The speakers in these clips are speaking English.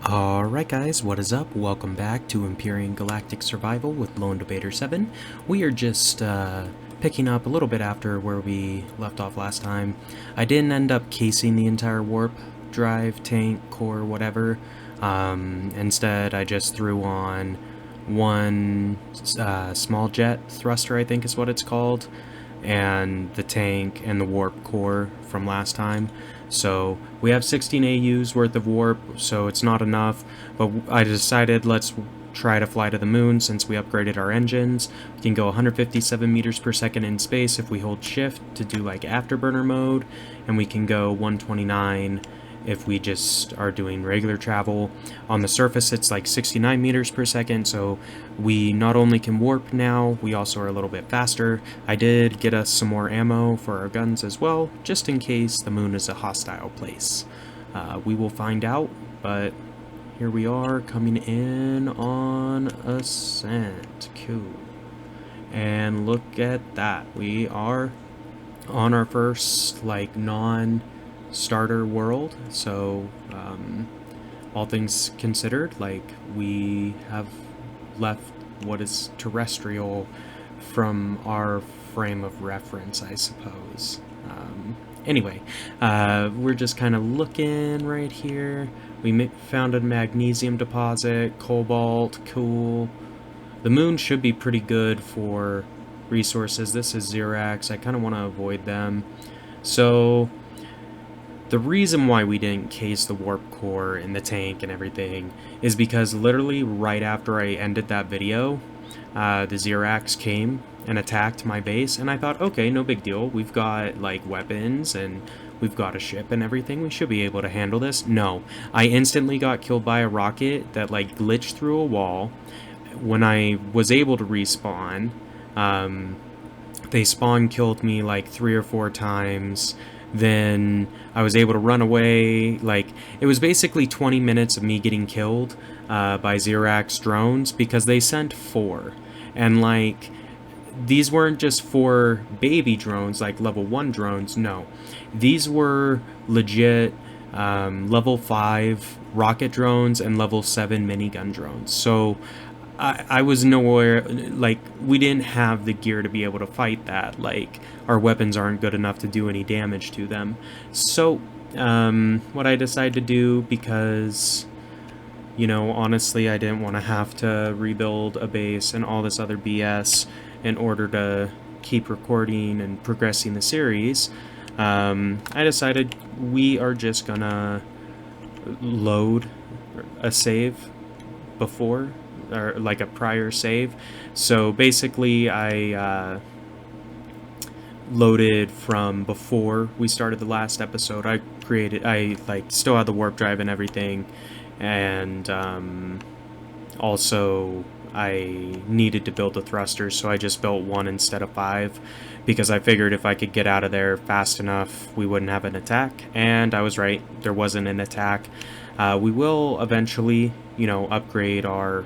Alright guys, what is up? Welcome back to Empyrion Galactic Survival with Lone Debater 7. We are just picking up a little bit after where we left off last time. I didn't end up casing the entire warp drive, tank, core, whatever. Instead, I just threw on one small jet thruster, I think is what it's called, and the tank and the warp core from last time. So we have 16 AUs worth of warp, so it's not enough, but I decided let's try to fly to the moon since we upgraded our engines. We can go 157 meters per second in space if we hold shift to do like afterburner mode, and we can go 129 if we just are doing regular travel. On the surface it's like 69 meters per second, so we not only can warp now, we also are a little bit faster. I did get us some more ammo for our guns as well, just in case the moon is a hostile place. We will find out, but here we are coming in on ascent. Cool. And look at that, we are on our first like non-starter world, so all things considered, like, we have left what is terrestrial from our frame of reference, I suppose. Anyway, we're just kind of looking right here. We found a magnesium deposit, cobalt, cool. The moon should be pretty good for resources. This is Xerax, I kind of want to avoid them. So the reason why we didn't case the warp core and the tank and everything is because literally right after I ended that video, the Xerax came and attacked my base, and I thought, okay, no big deal. We've got like weapons and we've got a ship and everything. We should be able to handle this. No, I instantly got killed by a rocket that like glitched through a wall. When I was able to respawn, they spawn killed me like 3 or 4 times. Then I was able to run away. Like, it was basically 20 minutes of me getting killed by Xerax drones, because they sent 4. And like, these weren't just 4 baby drones, like level 1 drones, no. These were legit level 5 rocket drones and level 7 minigun drones. So I was nowhere, like, we didn't have the gear to be able to fight that. Like, our weapons aren't good enough to do any damage to them. So what I decided to do, because, you know, honestly, I didn't want to have to rebuild a base and all this other BS in order to keep recording and progressing the series, I decided we are just gonna load a save before, or like a prior save. So basically I loaded from before we started the last episode. I like still had the warp drive and everything, and also I needed to build the thrusters, so I just built 1 instead of 5, because I figured if I could get out of there fast enough we wouldn't have an attack. And I was right, there wasn't an attack. We will eventually, you know, upgrade our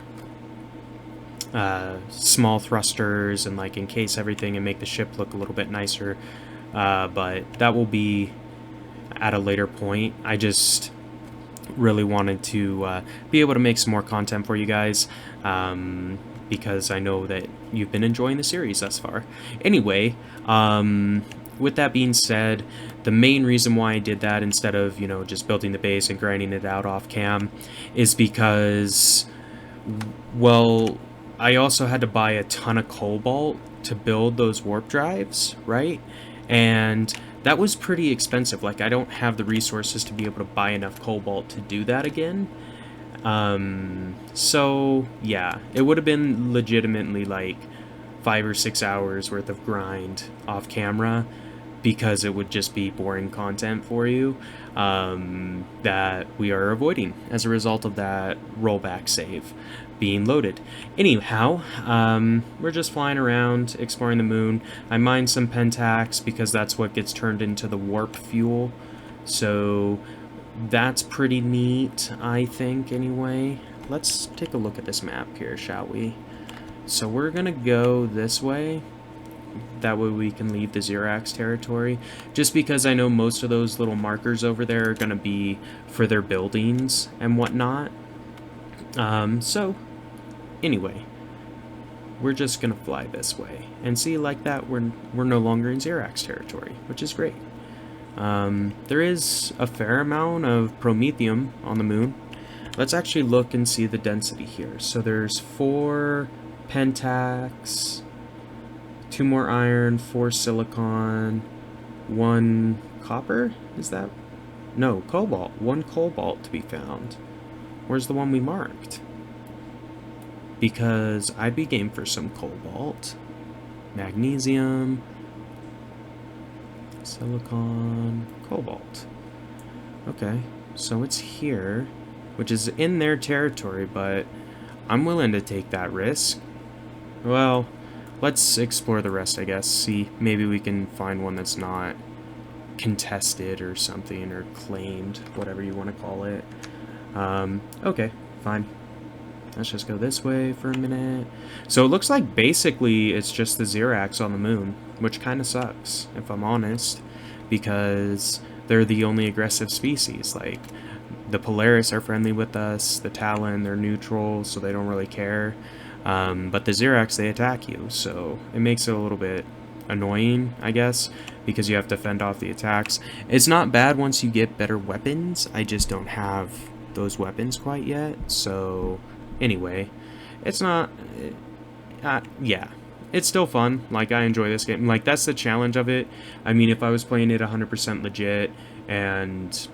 small thrusters and like encase everything and make the ship look a little bit nicer, but that will be at a later point. I just really wanted to be able to make some more content for you guys, because I know that you've been enjoying the series thus far. Anyway, with that being said, the main reason why I did that instead of, you know, just building the base and grinding it out off cam is because, well, I also had to buy a ton of cobalt to build those warp drives, right? And that was pretty expensive. Like, I don't have the resources to be able to buy enough cobalt to do that again. So yeah, it would have been legitimately like 5 or 6 hours worth of grind off camera, because it would just be boring content for you, that we are avoiding as a result of that rollback save being loaded. Anyhow, we're just flying around, exploring the moon. I mined some pentax because that's what gets turned into the warp fuel. So that's pretty neat, I think, anyway. Let's take a look at this map here, shall we? So we're gonna go this way. That way we can leave the Xerax territory, just because I know most of those little markers over there are gonna be for their buildings and whatnot. So, anyway, we're just gonna fly this way. And see, like that, we're no longer in Xerax territory, which is great. There is a fair amount of Promethium on the moon. Let's actually look and see the density here. So there's 4 pentax, 2 more iron, 4 silicon, 1 copper? Is that? No, cobalt. 1 cobalt to be found. Where's the one we marked? Because I'd be game for some cobalt. Magnesium, silicon, cobalt. Okay, so it's here, which is in their territory, but I'm willing to take that risk. Well, let's explore the rest, I guess. See, maybe we can find one that's not contested or something, or claimed, whatever you want to call it. Okay, fine. Let's just go this way for a minute. So it looks like basically it's just the Xerax on the moon, which kind of sucks, if I'm honest, because they're the only aggressive species. Like, the Polaris are friendly with us, the Talon, they're neutral, so they don't really care. But the Xerax, they attack you, so it makes it a little bit annoying, I guess, because you have to fend off the attacks. It's not bad once you get better weapons, I just don't have those weapons quite yet, so anyway, it's not, yeah, it's still fun. Like, I enjoy this game. Like, that's the challenge of it. I mean, if I was playing it 100% legit and,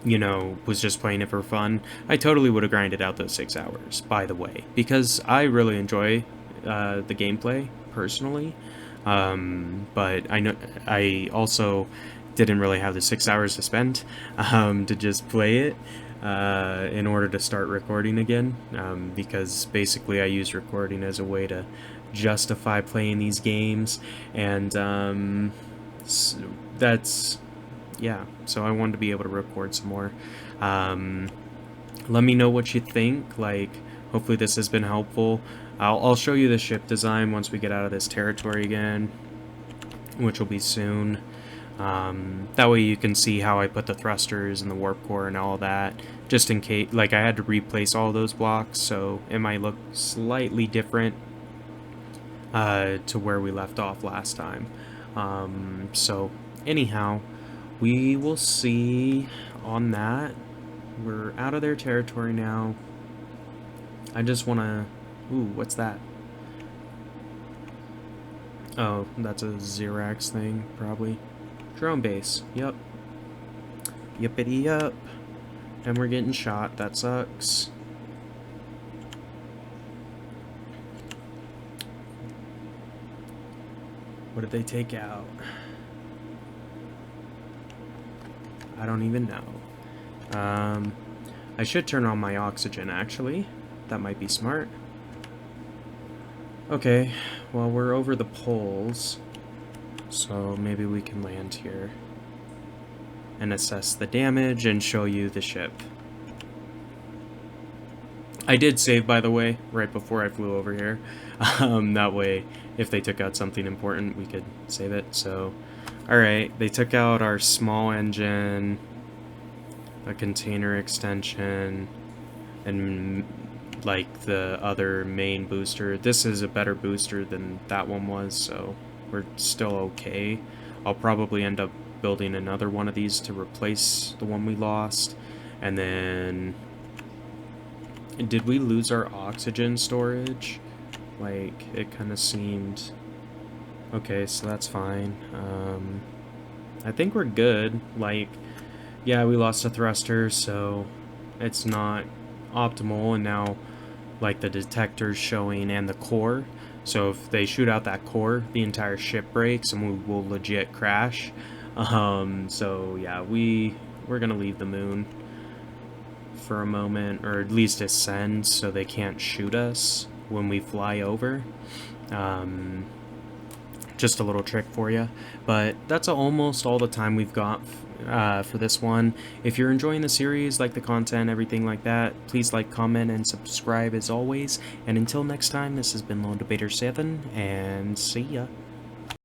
you know, was just playing it for fun, I totally would have grinded out those 6 hours, by the way, because I really enjoy the gameplay, personally. But I know I also didn't really have the 6 hours to spend to just play it in order to start recording again, because basically I use recording as a way to justify playing these games, and that's, yeah, so I wanted to be able to record some more. Let me know what you think. Like, hopefully this has been helpful. I'll show you the ship design once we get out of this territory again, which will be soon. That way you can see how I put the thrusters and the warp core and all that, just in case, like, I had to replace all those blocks, so it might look slightly different to where we left off last time. So anyhow, we will see on that. We're out of their territory now. I just want to... Ooh, what's that? Oh, that's a Xerax thing, probably. Drone base, yep. Yippity yup. And we're getting shot, that sucks. What did they take out? I don't even know. I should turn on my oxygen, actually. That might be smart. Okay, well, we're over the poles, so maybe we can land here and assess the damage and show you the ship. I did save, by the way, right before I flew over here. That way, if they took out something important, we could save it. So, alright, they took out our small engine, a container extension, and like the other main booster. This is a better booster than that one was, so we're still okay. I'll probably end up building another one of these to replace the one we lost. And then, did we lose our oxygen storage? Like, it kind of seemed... Okay, so that's fine. I think we're good. Like, yeah, we lost a thruster, so it's not optimal, and now, like, the detector's showing and the core. So if they shoot out that core, the entire ship breaks and we will legit crash. So yeah, we're gonna leave the moon for a moment, or at least ascend so they can't shoot us when we fly over. Just a little trick for you, but that's almost all the time we've got for this one. If you're enjoying the series, like the content, everything like that, please like, comment, and subscribe as always. And until next time, this has been LD7, and see ya.